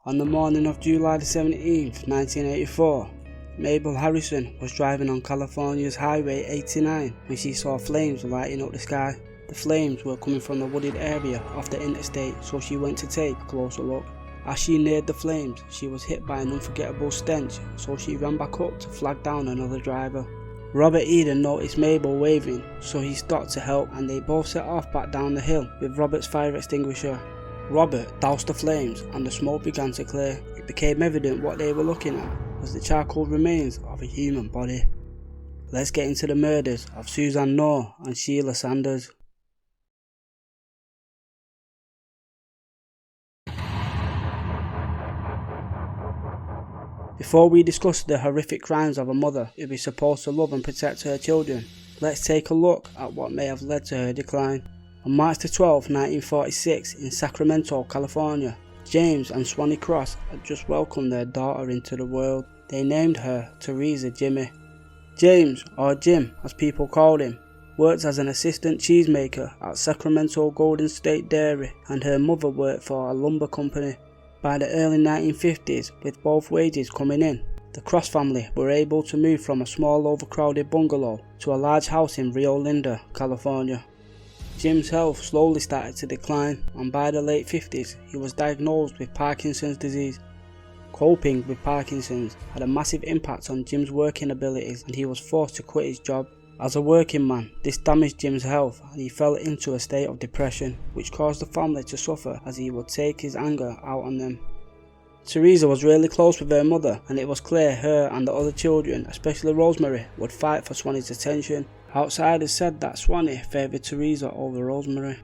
On the morning of July the 17th, 1984, Maybel Harrison was driving on California's Highway 89 when she saw flames lighting up the sky. The flames were coming from the wooded area off the interstate, so she went to take a closer look. As she neared the flames, she was hit by an unforgettable stench, so she ran back up to flag down another driver. Robert Eden noticed Maybel waving, so he stopped to help, and they both set off back down the hill with Robert's fire extinguisher. Robert doused the flames and the smoke began to clear. It became evident what they were looking at was the charcoal remains of a human body. Let's get into the murders of Suesan Knorr and Sheila Sanders. Before we discuss the horrific crimes of a mother who is supposed to love and protect her children, let's take a look at what may have led to her decline. On March 12, 1946, in Sacramento, California, James and Swanee Cross had just welcomed their daughter into the world. They named her Theresa Jimmy. James, or Jim as people called him, worked as an assistant cheesemaker at Sacramento Golden State Dairy, and her mother worked for a lumber company. By the early 1950s, with both wages coming in, the Cross family were able to move from a small overcrowded bungalow to a large house in Rio Linda, California. Jim's health slowly started to decline, and by the late 50s he was diagnosed with Parkinson's disease. Coping with Parkinson's had a massive impact on Jim's working abilities, and he was forced to quit his job. As a working man, this damaged Jim's health, and he fell into a state of depression, which caused the family to suffer as he would take his anger out on them. Theresa was really close with her mother, and it was clear her and the other children, especially Rosemary, would fight for Swanee's attention. Outsiders said that Swanee favoured Theresa over Rosemary.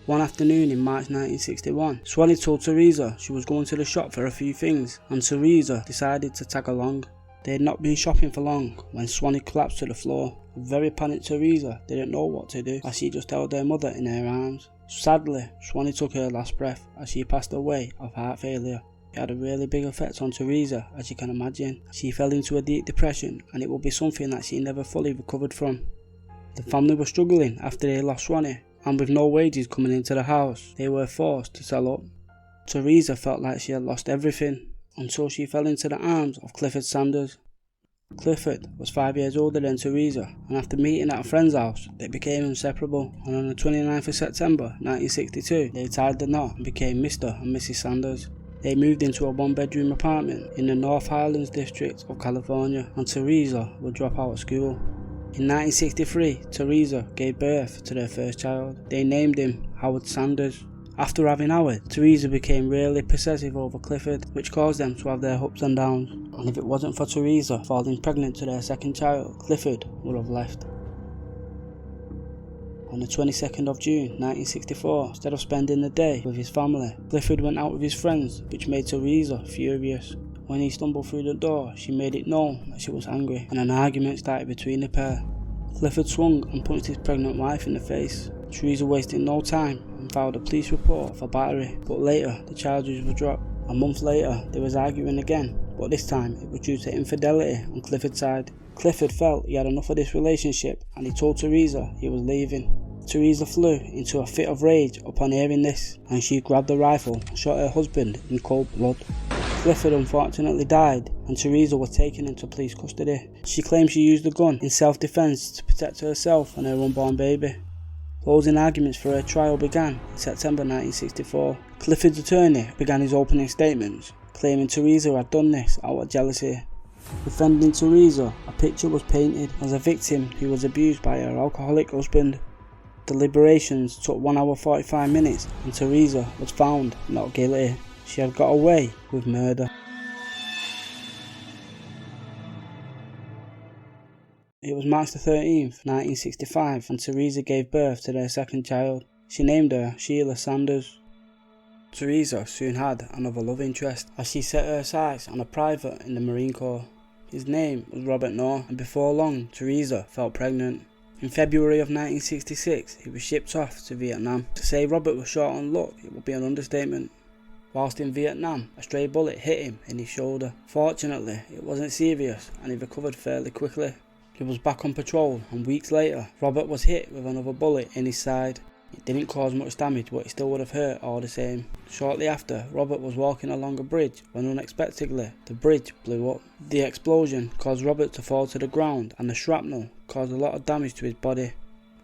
One afternoon in March 1961, Swanee told Theresa she was going to the shop for a few things, and Theresa decided to tag along. They had not been shopping for long when Swanee collapsed to the floor. A very panicked Theresa didn't know what to do, as she just held her mother in her arms. Sadly, Swanee took her last breath as she passed away of heart failure. It had a really big effect on Theresa, as you can imagine. She fell into a deep depression, and it would be something that she never fully recovered from. The family were struggling after they lost Swanee, and with no wages coming into the house, they were forced to sell up. Theresa felt like she had lost everything, until she fell into the arms of Clifford Sanders. Clifford was 5 years older than Theresa, and after meeting at a friend's house, they became inseparable, and on the 29th of September 1962, they tied the knot and became Mr. and Mrs. Sanders. They moved into a one-bedroom apartment in the North Highlands district of California, and Theresa would drop out of school. In 1963, Theresa gave birth to their first child. They named him Howard Sanders. After having Howard, Theresa became really possessive over Clifford, which caused them to have their ups and downs. And if it wasn't for Theresa falling pregnant to their second child, Clifford would have left. On the 22nd of June 1964, instead of spending the day with his family, Clifford went out with his friends, which made Theresa furious. When he stumbled through the door, she made it known that she was angry, and an argument started between the pair. Clifford swung and punched his pregnant wife in the face. Theresa wasted no time and filed a police report for battery, but later the charges were dropped. A month later, they was arguing again, but this time it was due to infidelity on Clifford's side. Clifford felt he had enough of this relationship, and he told Theresa he was leaving. Theresa flew into a fit of rage upon hearing this, and she grabbed a rifle and shot her husband in cold blood. Clifford unfortunately died, and Theresa was taken into police custody. She claimed she used the gun in self-defense to protect herself and her unborn baby. Closing arguments for her trial began in September 1964. Clifford's attorney began his opening statements, claiming Theresa had done this out of jealousy. Defending Theresa, a picture was painted as a victim who was abused by her alcoholic husband. Deliberations took 1 hour 45 minutes, and Theresa was found not guilty. She had got away with murder. It was March 13th, 1965, and Theresa gave birth to their second child. She named her Sheila Sanders. Theresa soon had another love interest, as she set her sights on a private in the Marine Corps. His name was Robert Knorr, and before long, Theresa felt pregnant. In February of 1966, he was shipped off to Vietnam. To say Robert was short on luck, it would be an understatement. Whilst in Vietnam, a stray bullet hit him in his shoulder. Fortunately, it wasn't serious, and he recovered fairly quickly. He was back on patrol, and weeks later, Robert was hit with another bullet in his side. It didn't cause much damage, but it still would have hurt all the same. Shortly after, Robert was walking along a bridge when unexpectedly the bridge blew up. The explosion caused Robert to fall to the ground, and the shrapnel caused a lot of damage to his body.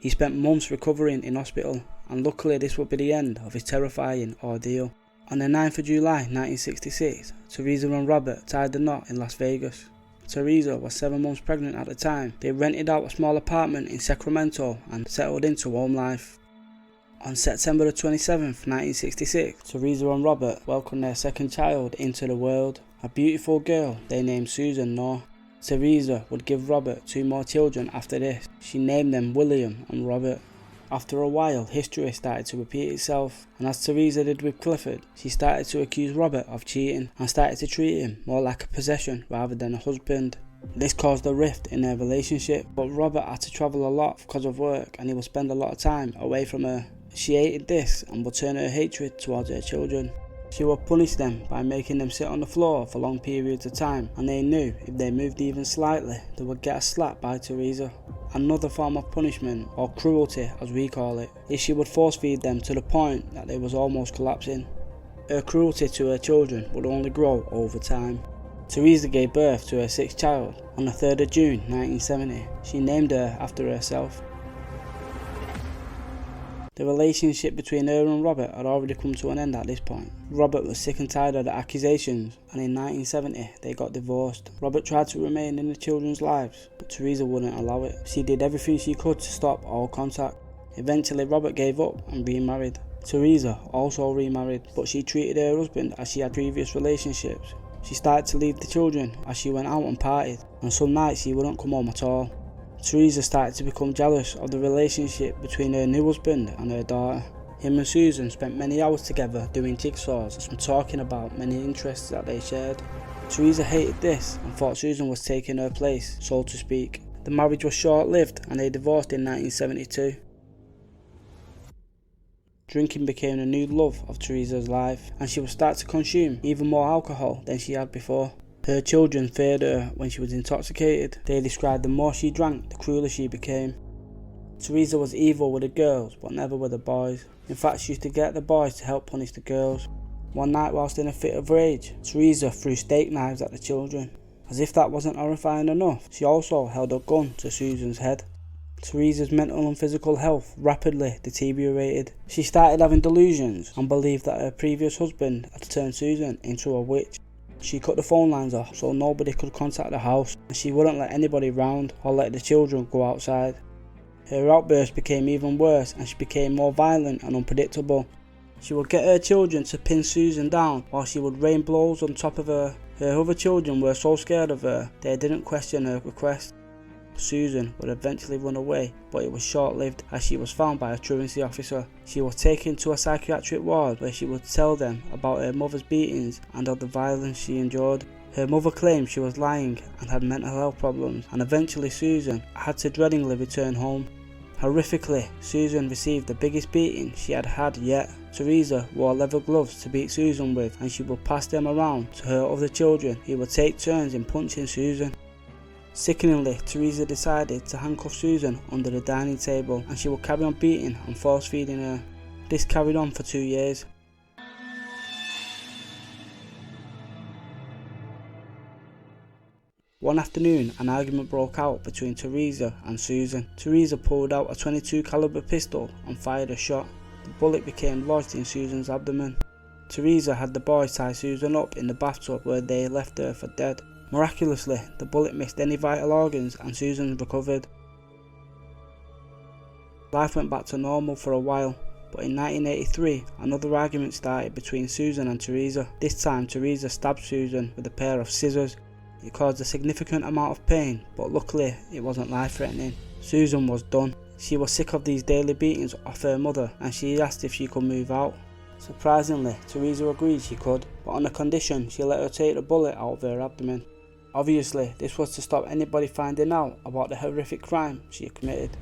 He spent months recovering in hospital, and luckily this would be the end of his terrifying ordeal. On the 9th of July 1966, Theresa and Robert tied the knot in Las Vegas. Theresa was 7 months pregnant at the time. They rented out a small apartment in Sacramento and settled into home life. On September 27, 1966, Theresa and Robert welcomed their second child into the world, a beautiful girl they named Suesan Knorr. Theresa would give Robert 2 more children after this. She named them William and Robert. After a while, history started to repeat itself, and as Theresa did with Clifford, she started to accuse Robert of cheating and started to treat him more like a possession rather than a husband. This caused a rift in their relationship, but Robert had to travel a lot because of work and he would spend a lot of time away from her. She hated this and would turn her hatred towards her children. She would punish them by making them sit on the floor for long periods of time, and they knew if they moved even slightly they would get a slap by Theresa. Another form of punishment, or cruelty as we call it, is she would force feed them to the point that they was almost collapsing. Her cruelty to her children would only grow over time. Theresa gave birth to her 6th child on the 3rd of June 1970. She named her after herself. The relationship between her and Robert had already come to an end at this point. Robert was sick and tired of the accusations, and in 1970 they got divorced. Robert tried to remain in the children's lives, but Theresa wouldn't allow it. She did everything she could to stop all contact. Eventually Robert gave up and remarried. Theresa also remarried, but she treated her husband as she had previous relationships. She started to leave the children as she went out and partied, and some nights she wouldn't come home at all. Theresa started to become jealous of the relationship between her new husband and her daughter. Him and Suesan spent many hours together doing jigsaws and talking about many interests that they shared. Theresa hated this and thought Suesan was taking her place, so to speak. The marriage was short-lived and they divorced in 1972. Drinking became a new love of Theresa's life, and she would start to consume even more alcohol than she had before. Her children feared her when she was intoxicated. They described the more she drank, the crueler she became. Theresa was evil with the girls, but never with the boys. In fact, she used to get the boys to help punish the girls. One night, whilst in a fit of rage, Theresa threw steak knives at the children. As if that wasn't horrifying enough, she also held a gun to Suesan's head. Theresa's mental and physical health rapidly deteriorated. She started having delusions and believed that her previous husband had turned Suesan into a witch. She cut the phone lines off so nobody could contact the house, and she wouldn't let anybody round or let the children go outside. Her outbursts became even worse and she became more violent and unpredictable. She would get her children to pin Suesan down while she would rain blows on top of her. Her other children were so scared of her they didn't question her request. Suesan would eventually run away, but it was short-lived as she was found by a truancy officer. She was taken to a psychiatric ward where she would tell them about her mother's beatings and of the violence she endured. Her mother claimed she was lying and had mental health problems, and eventually Suesan had to dreadingly return home. Horrifically, Suesan received the biggest beating she had had yet. Theresa wore leather gloves to beat Suesan with, and she would pass them around to her other children who would take turns in punching Suesan. Sickeningly, Theresa decided to handcuff Suesan under the dining table, and she would carry on beating and force feeding her. This carried on for 2 years. One afternoon, an argument broke out between Theresa and Suesan. Theresa pulled out a .22 caliber pistol and fired a shot. The bullet became lodged in Suesan's abdomen. Theresa had the boys tie Suesan up in the bathtub where they left her for dead. Miraculously, the bullet missed any vital organs and Suesan recovered. Life went back to normal for a while, but in 1983 another argument started between Suesan and Theresa. This time Theresa stabbed Suesan with a pair of scissors. It caused a significant amount of pain, but luckily it wasn't life-threatening. Suesan was done. She was sick of these daily beatings off her mother, and she asked if she could move out. Surprisingly, Theresa agreed she could, but on the condition she let her take the bullet out of her abdomen. Obviously, this was to stop anybody finding out about the horrific crime she had committed.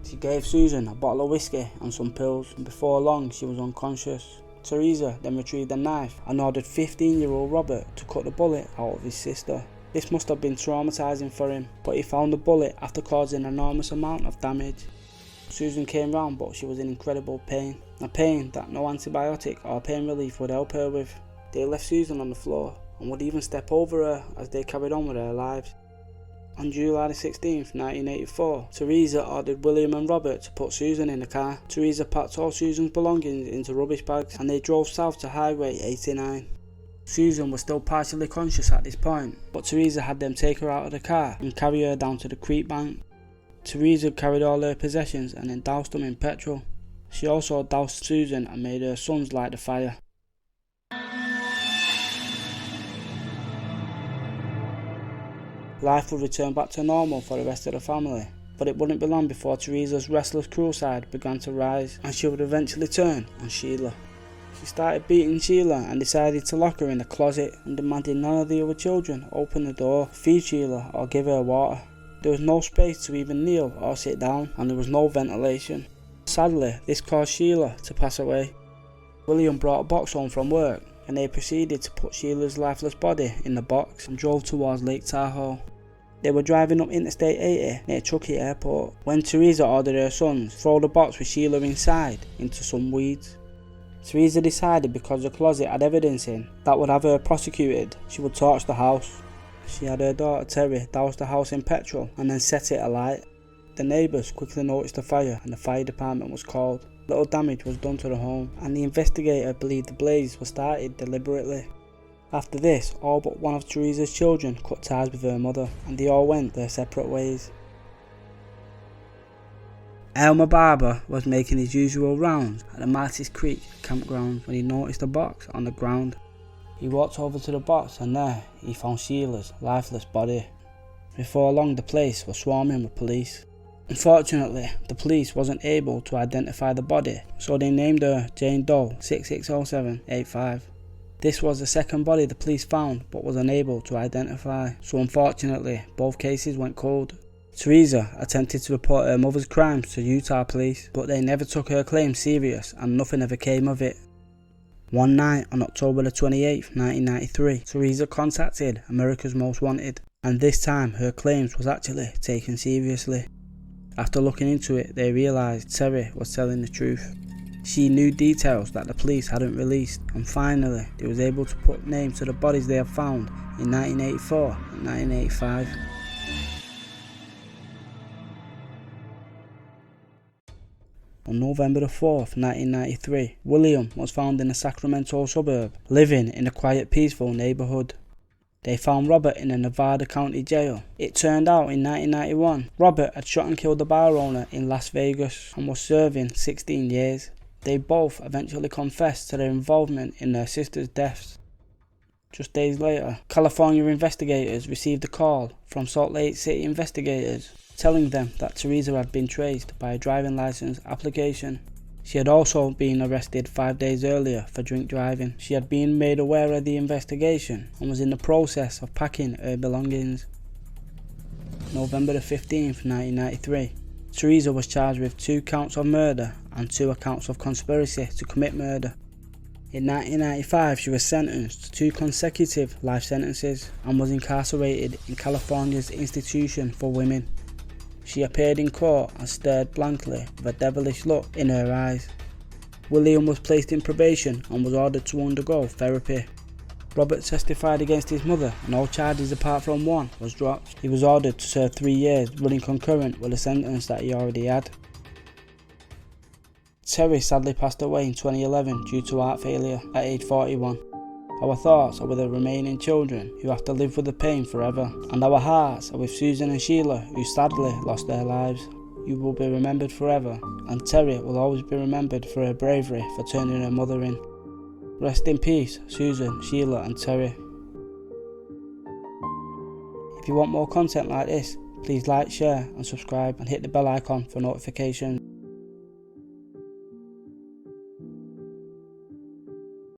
She gave Suesan a bottle of whiskey and some pills, and before long she was unconscious. Theresa then retrieved a knife and ordered 15-year-old Robert to cut the bullet out of his sister. This must have been traumatizing for him, but he found the bullet after causing an enormous amount of damage. Suesan came round, but she was in incredible pain, a pain that no antibiotic or pain relief would help her with. They left Suesan on the floor and would even step over her as they carried on with their lives. On July 16, 1984, Theresa ordered William and Robert to put Suesan in the car. Theresa packed all Suesan's belongings into rubbish bags and they drove south to Highway 89. Suesan was still partially conscious at this point, but Theresa had them take her out of the car and carry her down to the creek bank. Theresa carried all her possessions and then doused them in petrol. She also doused Suesan and made her sons light the fire. Life would return back to normal for the rest of the family, but it wouldn't be long before Theresa's restless, cruel side began to rise, and she would eventually turn on Sheila. She started beating Sheila and decided to lock her in the closet and demanded none of the other children open the door, feed Sheila or give her water. There was no space to even kneel or sit down, and there was no ventilation. Sadly, this caused Sheila to pass away. William brought a box home from work and they proceeded to put Sheila's lifeless body in the box and drove towards Lake Tahoe. They were driving up Interstate 80 near Truckee Airport when Theresa ordered her sons throw the box with Sheila inside into some weeds. Theresa decided because the closet had evidence in that would have her prosecuted, she would torch the house. She had her daughter Terri douse the house in petrol and then set it alight. The neighbours quickly noticed the fire and the fire department was called. Little damage was done to the home and the investigator believed the blaze was started deliberately. After this, all but one of Theresa's children cut ties with her mother and they all went their separate ways. Elmer Barber was making his usual rounds at the Marty's Creek campground when he noticed a box on the ground. He walked over to the box and there he found Sheila's lifeless body. Before long the place was swarming with police. Unfortunately, the police wasn't able to identify the body, so they named her Jane Doe 660785. This was the second body the police found but was unable to identify, so unfortunately both cases went cold. Theresa attempted to report her mother's crimes to Utah police, but they never took her claims serious and nothing ever came of it. One night on October 28, 1993, Theresa contacted America's Most Wanted, and this time her claims was actually taken seriously. After looking into it, they realised Terri was telling the truth. She knew details that the police hadn't released, and finally they was able to put names to the bodies they had found in 1984 and 1985. On November 4th, 1993, William was found in a Sacramento suburb, living in a quiet, peaceful neighbourhood. They found Robert in a Nevada County jail. It turned out in 1991, Robert had shot and killed a bar owner in Las Vegas and was serving 16 years. They both eventually confessed to their involvement in their sisters' deaths. Just days later, California investigators received a call from Salt Lake City investigators telling them that Theresa had been traced by a driving license application. She had also been arrested 5 days earlier for drink driving. She had been made aware of the investigation and was in the process of packing her belongings. November 15th, 1993. Theresa was charged with 2 counts of murder and 2 accounts of conspiracy to commit murder. In 1995, she was sentenced to 2 consecutive life sentences and was incarcerated in California's Institution for Women. She appeared in court and stared blankly with a devilish look in her eyes. William was placed in probation and was ordered to undergo therapy. Robert testified against his mother and all charges apart from one was dropped. He was ordered to serve 3 years running concurrent with the sentence that he already had. Terri sadly passed away in 2011 due to heart failure at age 41. Our thoughts are with the remaining children who have to live with the pain forever, and our hearts are with Suesan and Sheila who sadly lost their lives. You will be remembered forever, and Terri will always be remembered for her bravery for turning her mother in. Rest in peace, Suesan, Sheila and Terri. If you want more content like this, please like, share and subscribe and hit the bell icon for notifications.